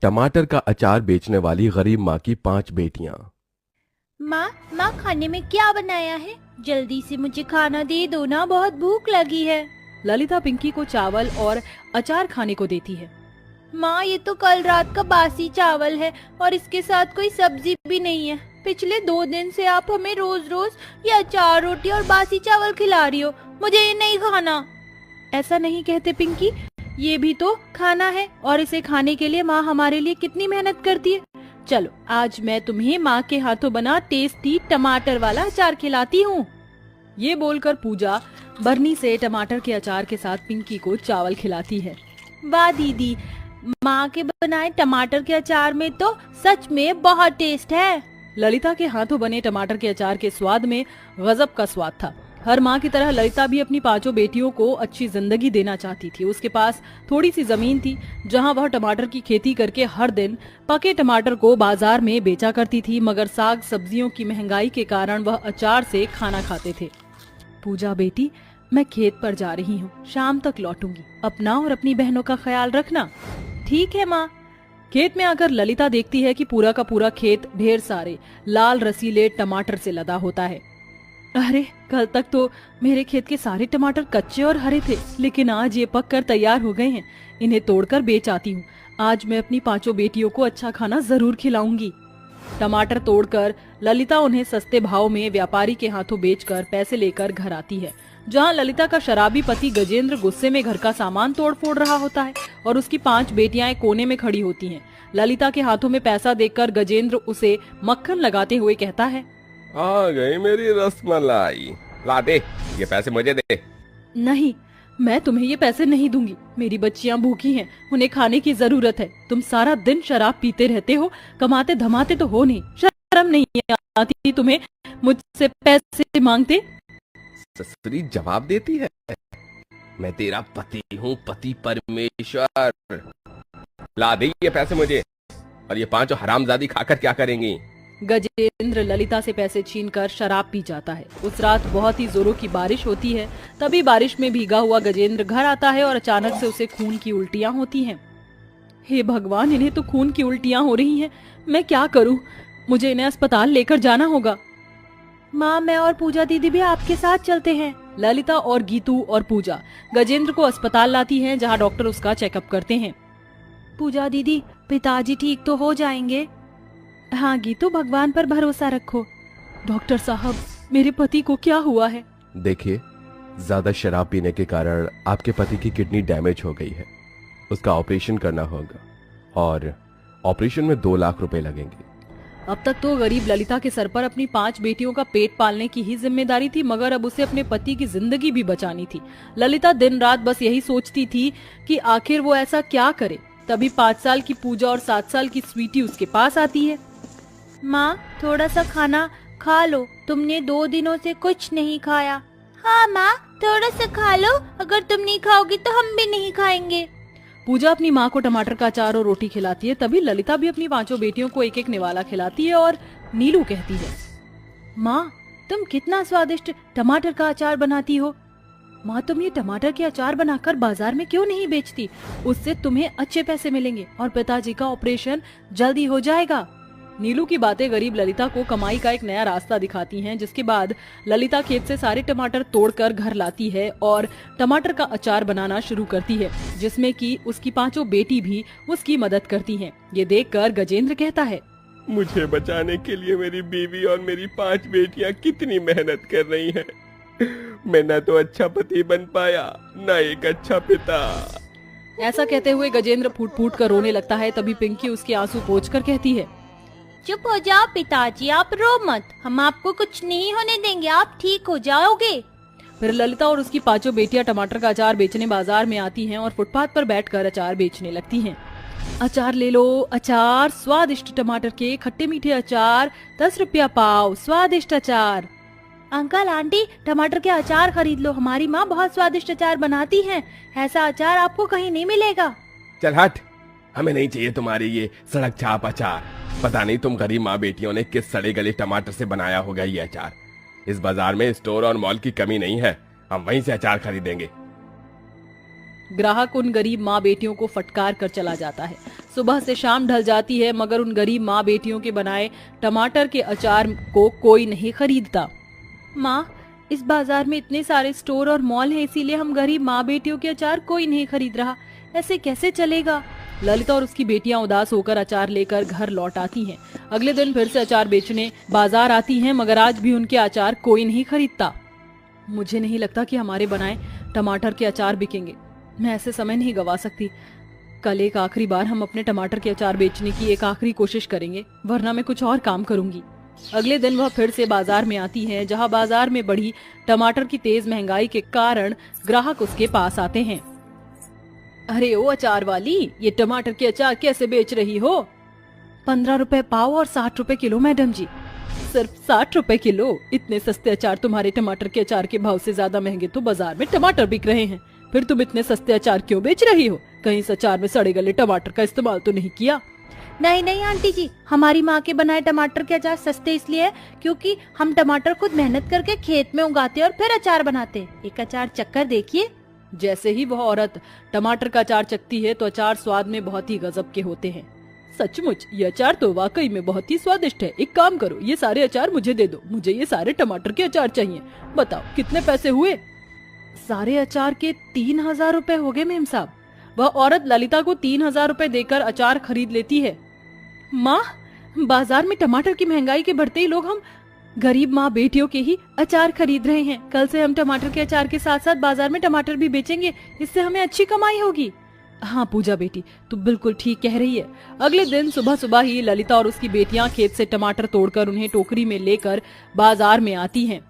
टमाटर का अचार बेचने वाली गरीब माँ की 5 बेटियां। माँ माँ खाने में क्या बनाया है? जल्दी से मुझे खाना दे दो ना, बहुत भूख लगी है। ललिता पिंकी को चावल और अचार खाने को देती है। माँ ये तो कल रात का बासी चावल है और इसके साथ कोई सब्जी भी नहीं है। पिछले 2 दिन से आप हमें रोज रोज ये अचार, रोटी और बासी चावल खिला रही हो, मुझे ये नहीं खाना। ऐसा नहीं कहते पिंकी, ये भी तो खाना है और इसे खाने के लिए माँ हमारे लिए कितनी मेहनत करती है। चलो आज मैं तुम्हें माँ के हाथों बना टेस्टी टमाटर वाला अचार खिलाती हूँ। ये बोलकर पूजा बरनी से टमाटर के अचार के साथ पिंकी को चावल खिलाती है। वाह दीदी, माँ के बनाए टमाटर के अचार में तो सच में बहुत टेस्ट है। ललिता के हाथों बने टमाटर के अचार के स्वाद में गजब का स्वाद था। हर माँ की तरह ललिता भी अपनी 5 बेटियों को अच्छी जिंदगी देना चाहती थी। उसके पास थोड़ी सी जमीन थी जहाँ वह टमाटर की खेती करके हर दिन पके टमाटर को बाजार में बेचा करती थी, मगर साग सब्जियों की महंगाई के कारण वह अचार से खाना खाते थे। पूजा बेटी, मैं खेत पर जा रही हूँ, शाम तक लौटूंगी। अपना और अपनी बहनों का ख्याल रखना। ठीक है माँ। खेत में आकर ललिता देखती है कि पूरा का पूरा खेत ढेर सारे लाल रसीले टमाटर से लदा होता है। अरे, कल तक तो मेरे खेत के सारे टमाटर कच्चे और हरे थे, लेकिन आज ये पक कर तैयार हो गए हैं। इन्हें तोड़कर बेच आती हूँ। आज मैं अपनी 5 बेटियों को अच्छा खाना जरूर खिलाऊंगी। टमाटर तोड़कर ललिता उन्हें सस्ते भाव में व्यापारी के हाथों बेचकर पैसे लेकर घर आती है, जहाँ ललिता का शराबी पति गजेंद्र गुस्से में घर का सामान तोड़ फोड़ रहा होता है और उसकी 5 बेटियां कोने में खड़ी होती हैं। ललिता के हाथों में पैसा देखकर गजेंद्र उसे मक्खन लगाते हुए कहता है, आ गई मेरी रसमलाई, ला दे, ये पैसे मुझे दे। नहीं, मैं तुम्हें ये पैसे नहीं दूंगी। मेरी बच्चियां भूखी हैं, उन्हें खाने की जरूरत है। तुम सारा दिन शराब पीते रहते हो, कमाते धमाते तो हो नहीं। शर्म नहीं आती तुम्हें मुझसे पैसे मांगते? ससुरी जवाब देती है, मैं तेरा पति हूँ, पति परमेश्वर। ला दे ये पैसे मुझे, और ये 5 हरामजादी खाकर क्या करेंगी? गजेंद्र ललिता से पैसे छीनकर शराब पी जाता है। उस रात बहुत ही जोरों की बारिश होती है। तभी बारिश में भीगा हुआ गजेंद्र घर आता है और अचानक से उसे खून की उल्टियां होती हैं। हे भगवान, इन्हें तो खून की उल्टियां हो रही हैं। मैं क्या करूं? मुझे इन्हें अस्पताल लेकर जाना होगा। माँ, मैं और पूजा दीदी भी आपके साथ चलते हैं। ललिता और गीतू और पूजा गजेंद्र को अस्पताल लाती हैं, जहां डॉक्टर उसका चेकअप करते हैं। पूजा दीदी, पिताजी ठीक तो हो जाएंगे? हाँ गीतू, भगवान पर भरोसा रखो। डॉक्टर साहब, मेरे पति को क्या हुआ है? देखिए, ज्यादा शराब पीने के कारण आपके पति की किडनी डैमेज हो गई है। उसका ऑपरेशन करना होगा और ऑपरेशन में 2 लाख रुपए लगेंगे। अब तक तो गरीब ललिता के सर पर अपनी 5 बेटियों का पेट पालने की ही जिम्मेदारी थी, मगर अब उसे अपने पति की जिंदगी भी बचानी थी। ललिता दिन रात बस यही सोचती थी कि आखिर वो ऐसा क्या करे। तभी 5 साल की पूजा और 7 साल की स्वीटी उसके पास आती है। माँ, थोड़ा सा खाना खा लो, तुमने 2 दिनों से कुछ नहीं खाया। हाँ माँ, थोड़ा सा खा लो, अगर तुम नहीं खाओगी तो हम भी नहीं खाएंगे। पूजा अपनी माँ को टमाटर का अचार और रोटी खिलाती है। तभी ललिता भी अपनी 5 बेटियों को एक एक निवाला खिलाती है और नीलू कहती है, माँ, तुम कितना स्वादिष्ट टमाटर का अचार बनाती हो। माँ, तुम ये टमाटर के अचार बनाकर बाजार में क्यों नहीं बेचती? उससे तुम्हें अच्छे पैसे मिलेंगे और पिताजी का ऑपरेशन जल्दी हो जाएगा। नीलू की बातें गरीब ललिता को कमाई का एक नया रास्ता दिखाती हैं, जिसके बाद ललिता खेत से सारे टमाटर तोड़कर घर लाती है और टमाटर का अचार बनाना शुरू करती है, जिसमें कि उसकी 5 बेटी भी उसकी मदद करती हैं। ये देखकर गजेंद्र कहता है, मुझे बचाने के लिए मेरी बीवी और मेरी 5 बेटियां कितनी मेहनत कर रही हैं। मैं न तो अच्छा पति बन पाया, न एक अच्छा पिता। ऐसा कहते हुए गजेंद्र फूट फूट कर रोने लगता है। तभी पिंकी उसके आंसू पोंछकर कहती है, चुप हो जाओ पिताजी, आप रो मत, हम आपको कुछ नहीं होने देंगे, आप ठीक हो जाओगे। फिर ललिता और उसकी 5 बेटियां टमाटर का अचार बेचने बाजार में आती हैं और फुटपाथ पर बैठकर अचार बेचने लगती हैं। अचार ले लो, अचार, स्वादिष्ट टमाटर के खट्टे मीठे अचार, 10 रुपया पाव, स्वादिष्ट अचार। अंकल आंटी, टमाटर के अचार खरीद लो, हमारी माँ बहुत स्वादिष्ट अचार बनाती हैं। ऐसा अचार आपको कहीं नहीं मिलेगा। चल हट, हमें नहीं चाहिए तुम्हारी ये सड़क छाप अचार। पता नहीं तुम गरीब माँ बेटियों ने किस सड़े गले टमाटर से बनाया होगा ये अचार। इस बाजार में स्टोर और मॉल की कमी नहीं है, हम वहीं से अचार खरीदेंगे। ग्राहक उन गरीब माँ बेटियों को फटकार कर चला जाता है। सुबह से शाम ढल जाती है मगर उन गरीब माँ बेटियों के बनाए टमाटर के अचार को कोई नहीं खरीदता। माँ, इस बाजार में इतने सारे स्टोर और मॉल हैं, इसीलिए हम गरीब माँ बेटियों के अचार कोई नहीं खरीद रहा। ऐसे कैसे चलेगा? ललिता और उसकी बेटियां उदास होकर अचार लेकर घर लौट आती हैं। अगले दिन फिर से अचार बेचने बाजार आती हैं मगर आज भी उनके अचार कोई नहीं खरीदता। मुझे नहीं लगता कि हमारे बनाए टमाटर के अचार बिकेंगे। मैं ऐसे समय नहीं गवा सकती। कल एक आखिरी बार हम अपने टमाटर के अचार बेचने की एक आखिरी कोशिश करेंगे, वरना मैं कुछ और काम करूंगी। अगले दिन वह फिर से बाजार में आती है, जहां बाजार में बढ़ी टमाटर की तेज महंगाई के कारण ग्राहक उसके पास आते हैं। अरे ओ अचार वाली, ये टमाटर के अचार कैसे बेच रही हो? 15 रुपए पाव और 60 रुपए किलो मैडम जी। सिर्फ 60 रुपए किलो? इतने सस्ते अचार तुम्हारे टमाटर के अचार के भाव से ज्यादा महंगे तो बाजार में टमाटर बिक रहे हैं। फिर तुम इतने सस्ते अचार क्यों बेच रही हो? कहीं इस अचार में सड़े गले टमाटर का इस्तेमाल तो नहीं किया? नहीं नहीं आंटी जी, हमारी माँ के बनाए टमाटर के अचार सस्ते इसलिए है क्योंकि हम टमाटर खुद मेहनत करके खेत में उगाते हैं और फिर अचार बनाते हैं। एक अचार चक्कर देखिए। जैसे ही वह औरत टमाटर का अचार चखती है तो अचार स्वाद में बहुत ही गजब के होते हैं। सचमुच ये अचार तो वाकई में बहुत ही स्वादिष्ट है। एक काम करो, ये सारे अचार मुझे दे दो। मुझे ये सारे टमाटर के अचार चाहिए। बताओ कितने पैसे हुए? सारे अचार के 3000 रुपए हो गए मेम साहब। वह औरत ललिता को 3000 रुपए देकर अचार खरीद लेती है। माँ, बाजार में टमाटर की महंगाई के बढ़ते ही लोग हम गरीब माँ बेटियों के ही अचार खरीद रहे हैं। कल से हम टमाटर के अचार के साथ साथ बाजार में टमाटर भी बेचेंगे, इससे हमें अच्छी कमाई होगी। हाँ पूजा बेटी, तू बिल्कुल ठीक कह रही है। अगले दिन सुबह सुबह ही ललिता और उसकी बेटियां खेत से टमाटर तोड़कर उन्हें टोकरी में लेकर बाजार में आती हैं।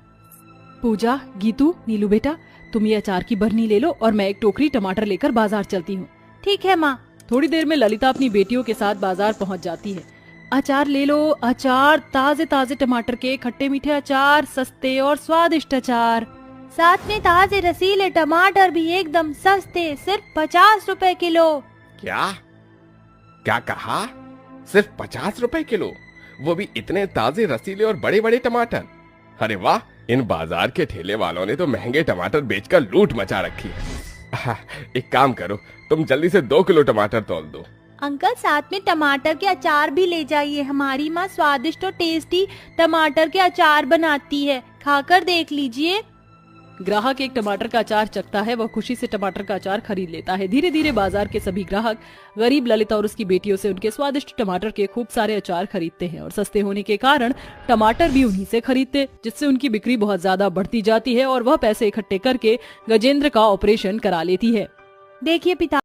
पूजा, गीतू, नीलू बेटा, तुम ये अचार की बरनी ले लो और मैं एक टोकरी टमाटर लेकर बाजार चलती हूँ। ठीक है माँ। थोड़ी देर में ललिता अपनी बेटियों के साथ बाजार पहुँच जाती है। अचार ले लो, अचार, ताजे ताजे टमाटर के खट्टे मीठे अचार, सस्ते और स्वादिष्ट अचार, साथ में ताजे रसीले टमाटर भी एकदम सस्ते, सिर्फ 50 रुपए किलो। क्या क्या कहा? सिर्फ 50 रुपए किलो? वो भी इतने ताजे रसीले और बड़े बड़े टमाटर? अरे वाह, इन बाजार के ठेले वालों ने तो महंगे टमाटर बेचकर लूट मचा रखी है। एक काम करो, तुम जल्दी से 2 किलो टमाटर तौल दो। अंकल, साथ में टमाटर के अचार भी ले जाइए। हमारी माँ स्वादिष्ट और टेस्टी टमाटर के अचार बनाती है, खाकर देख लीजिए। ग्राहक एक टमाटर का अचार चखता है, वह खुशी से टमाटर का अचार खरीद लेता है। धीरे धीरे बाजार के सभी ग्राहक गरीब ललिता और उसकी बेटियों से उनके स्वादिष्ट टमाटर के खूब सारे अचार खरीदते हैं और सस्ते होने के कारण टमाटर भी उन्हीं से खरीदते, जिससे उनकी बिक्री बहुत ज्यादा बढ़ती जाती है और वह पैसे इकट्ठे करके गजेंद्र का ऑपरेशन करा लेती है। देखिए पिता